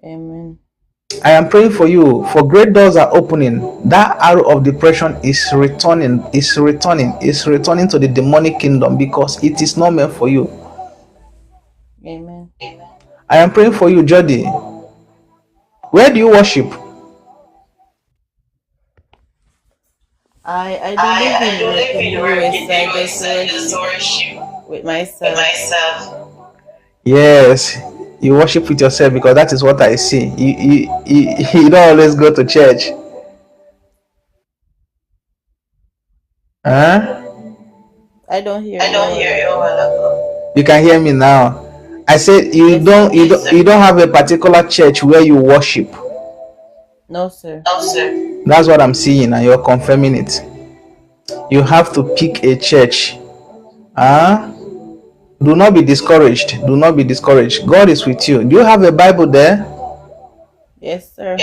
Amen. I am praying for you, for great doors are opening. That arrow of depression is returning to the demonic kingdom because it is not meant for you. Amen. I am praying for you, Jody. Where do you worship? I don't live in work in the US. I just worship with myself. Yes, you worship with yourself because that is what I see. You don't always go to church. Huh? I don't hear you, woman of God. You can hear me now. I said Yes, sir. you don't have a particular church where you worship. No, sir. That's what I'm seeing, and you're confirming it. You have to pick a church. Huh? Do not be discouraged. Do not be discouraged. God is with you. Do you have a Bible there? Yes, sir.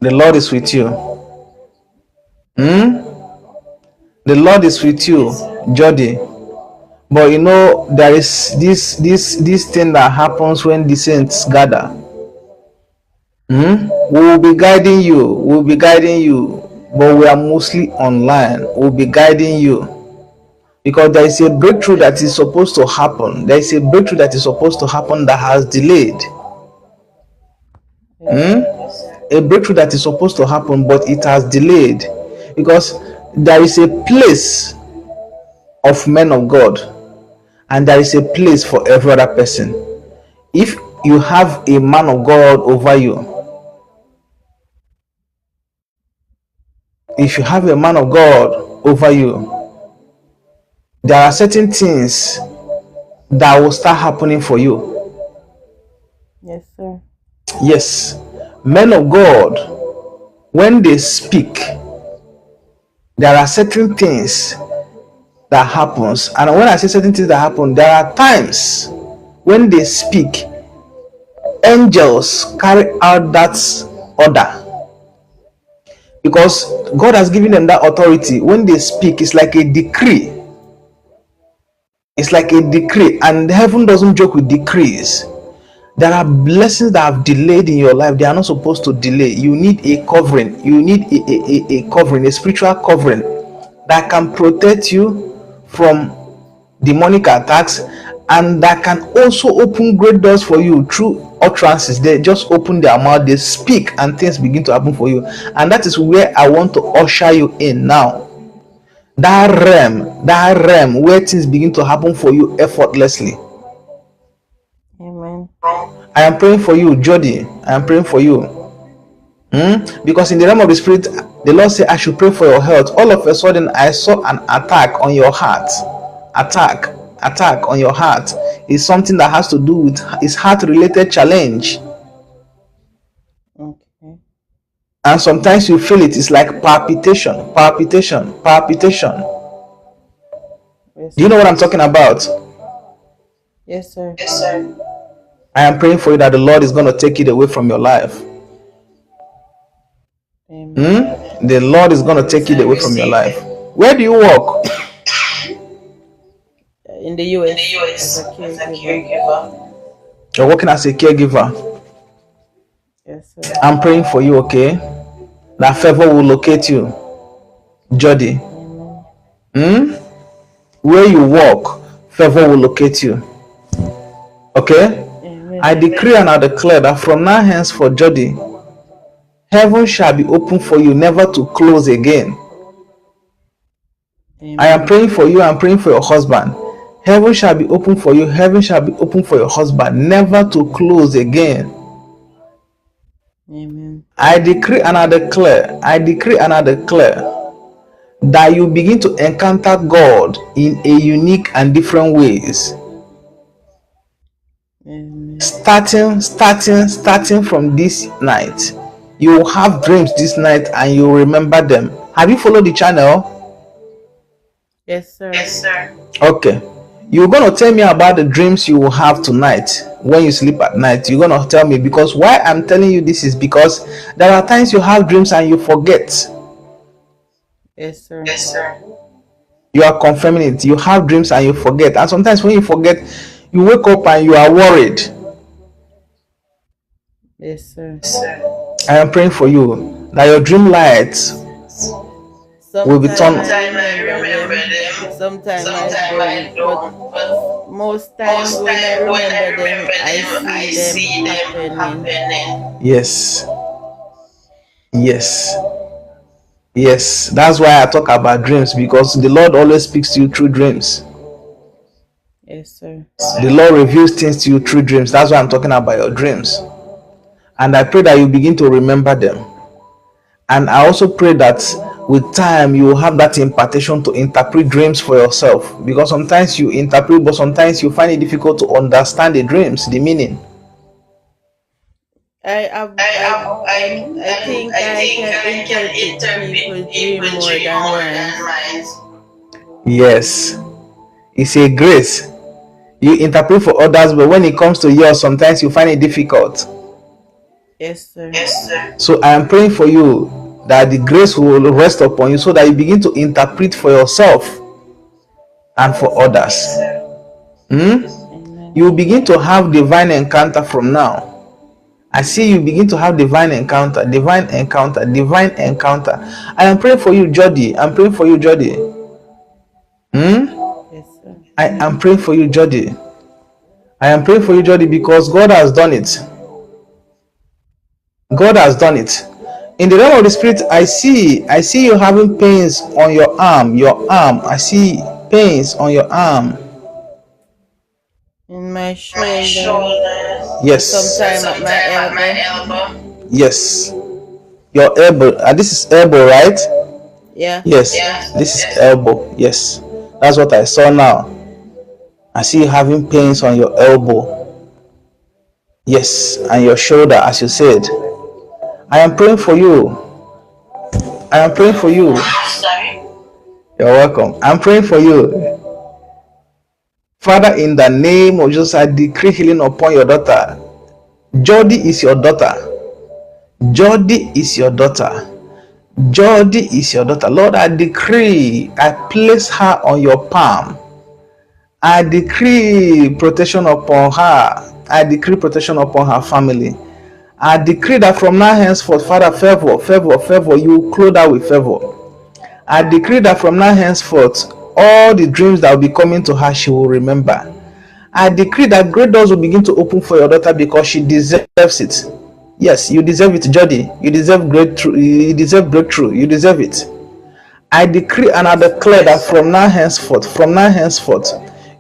The Lord is with you. Hmm? The Lord is with you, Jody. But you know, there is this thing that happens when the saints gather. We will be guiding you. We'll be guiding you. But we are mostly online. We'll be guiding you. Because there is a breakthrough that is supposed to happen. There is a breakthrough that is supposed to happen that has delayed. Yes, sir. A breakthrough that is supposed to happen, but it has delayed. Because there is a place of men of God, and there is a place for every other person. If you have a man of God over you, if you have a man of God over you, there are certain things that will start happening for you. Yes, sir. Yes, men of God, when they speak, there are certain things that happens. And when I say certain things that happen, there are times when they speak, angels carry out that order, because God has given them that authority. When they speak, it's like a decree. It's like a decree, and heaven doesn't joke with decrees. There are blessings that have delayed in your life. They are not supposed to delay. You need a covering. You need a covering, a spiritual covering that can protect you from demonic attacks, and that can also open great doors for you through utterances. They just open their mouth, they speak, and things begin to happen for you. And that is where I want to usher you in now. That realm where things begin to happen for you effortlessly. Amen. I am praying for you, Jody. I am praying for you. Because in the realm of the spirit, the Lord said I should pray for your health. All of a sudden, I saw an attack on your heart. Attack on your heart is something that has to do with his heart-related challenge. Okay. And sometimes you feel it is like palpitation. Yes, Do you know sir. what I'm talking about? Yes, sir. I am praying for you that the Lord is going to take it away from your life. Amen. The Lord is going to take it away from your life. Where do you work? In the US as a caregiver. You're working as a caregiver. Yes, sir. I'm praying for you, okay? That favor will locate you, Jody. Amen. Where you work, favor will locate you. Okay? Amen. I decree and I declare that from now henceforth, Jody, heaven shall be open for you, never to close again. Amen. I am praying for you. I'm praying for your husband. Heaven shall be open for you. Heaven shall be open for your husband, never to close again. Amen. I decree and I declare that you begin to encounter God in a unique and different ways. Amen. Starting from this night, you will have dreams this night and you will remember them. Have you followed the channel? Yes, sir. Okay. You're going to tell me about the dreams you will have tonight when you sleep at night. You're going to tell me, because why I'm telling you this is because there are times you have dreams and you forget. Yes, sir. You are confirming it. You have dreams and you forget. And sometimes when you forget, you wake up and you are worried. Yes, sir. I am praying for you that your dream lights will be Sometime turned. I remember them, sometime I don't, but most time when I remember them, I see them happening. Yes, yes, yes. That's why I talk about dreams, because the Lord always speaks to you through dreams. Yes, sir. The Lord reveals things to you through dreams. That's why I'm talking about your dreams. And I pray that you begin to remember them. And I also pray that with time you will have that impartation to interpret dreams for yourself. Because sometimes you interpret, but sometimes you find it difficult to understand the dreams, the meaning. I have I think I can interpret people dream more than mine. Yes, it's a grace. You interpret for others, but when it comes to yours, sometimes you find it difficult. Yes, sir. So I am praying for you that the grace will rest upon you so that you begin to interpret for yourself and for others. Amen. You will begin to have divine encounter from now. I see you begin to have divine encounter, divine encounter, divine encounter. I am praying for you, Jody. I'm praying for you, Jody. Yes, sir. I am praying for you, Jody. I am praying for you, Jody, because God has done it. God has done it. In the realm of the spirit, I see you having pains on your arm. Your arm. I see pains on your arm. In my shoulder, Yes. sometime at my elbow. Yes. Your elbow. This is elbow, right? Yeah. Yes. This is elbow. Yes. That's what I saw now. I see you having pains on your elbow. Yes. And your shoulder, as you said. I am praying for you. I am praying for you. You're welcome. I'm praying for you. Father, in the name of Jesus, I decree healing upon your daughter. Jody is your daughter. Jody is your daughter. Jody is your daughter. Lord, I decree, I place her on your palm. I decree protection upon her. I decree protection upon her family. I decree that from now henceforth, Father, favor, you clothe her with favor. I decree that from now henceforth, all the dreams that will be coming to her, she will remember. I decree that great doors will begin to open for your daughter because she deserves it. Yes, you deserve it, Jody. You deserve breakthrough. You deserve breakthrough. You deserve it. I decree and I declare that from now henceforth,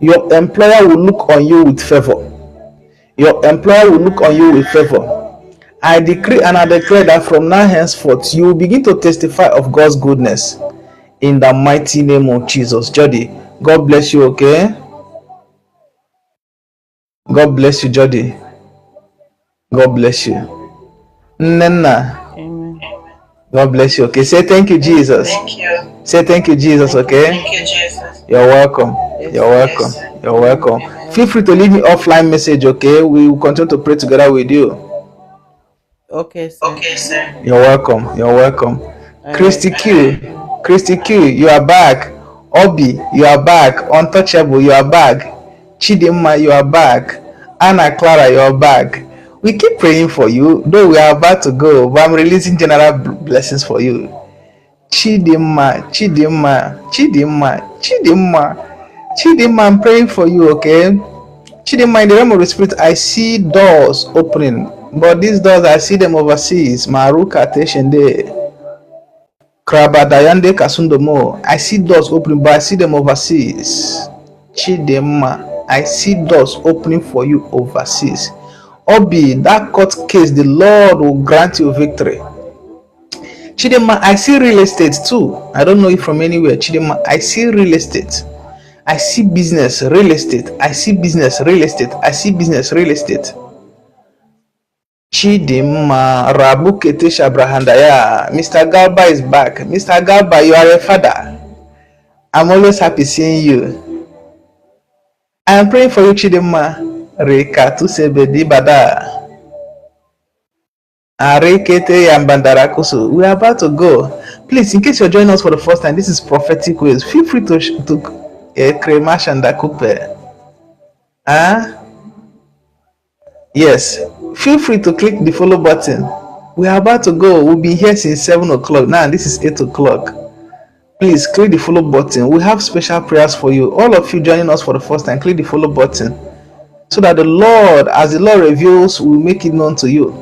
your employer will look on you with favor. Your employer will look on you with favor. I decree and I declare that from now henceforth, you will begin to testify of God's goodness in the mighty name of Jesus. Jody, God bless you, okay? God bless you, Jody. God bless you. Nana, Amen. God bless you, okay? Say thank you, Jesus. Say thank you, Jesus, okay? You're welcome. Yes, You're welcome. You're welcome. Amen. Feel free to leave me offline message, okay? We will continue to pray together with you. Okay, sir. You're welcome. You're welcome. All Christy right. Q. Christy Q, you are back. Obi, you are back. Untouchable, you are back. Chidimma, you are back. Anna Clara, you are back. We keep praying for you, though we are about to go, but I'm releasing general blessings for you. Chidimma, I'm praying for you, okay? Chidimma, in the realm of the spirit, I see doors opening, but these doors, I see them overseas. Maruka Teshende, Krabadayande Kasundomo. I see doors opening, but I see them overseas. Chidimma, I see doors opening for you overseas. Obi, that court case, the Lord will grant you victory. Chidimma, I see real estate too. I don't know it from anywhere. Chidimma, I see real estate. I see business, real estate. I see business, real estate. I see business, real estate. Chidimma, Rabukete Shabrahandaya. Mr. Galba is back. Mr. Galba, you are a father. I'm always happy seeing you. I am praying for you, Chidimma. Reka Tusebedi Bada. Arekete Yambandarakusu. We are about to go. Please, in case you're joining us for the first time, this is Prophetic Ways. Feel free to Kremash and Akupe. Yes, feel free to click the follow button. We are about to go. We'll be here since 7 o'clock. Now, this is 8 o'clock. Please click the follow button. We have special prayers for you. All of you joining us for the first time, click the follow button so that the Lord, as the Lord reveals, will make it known to you.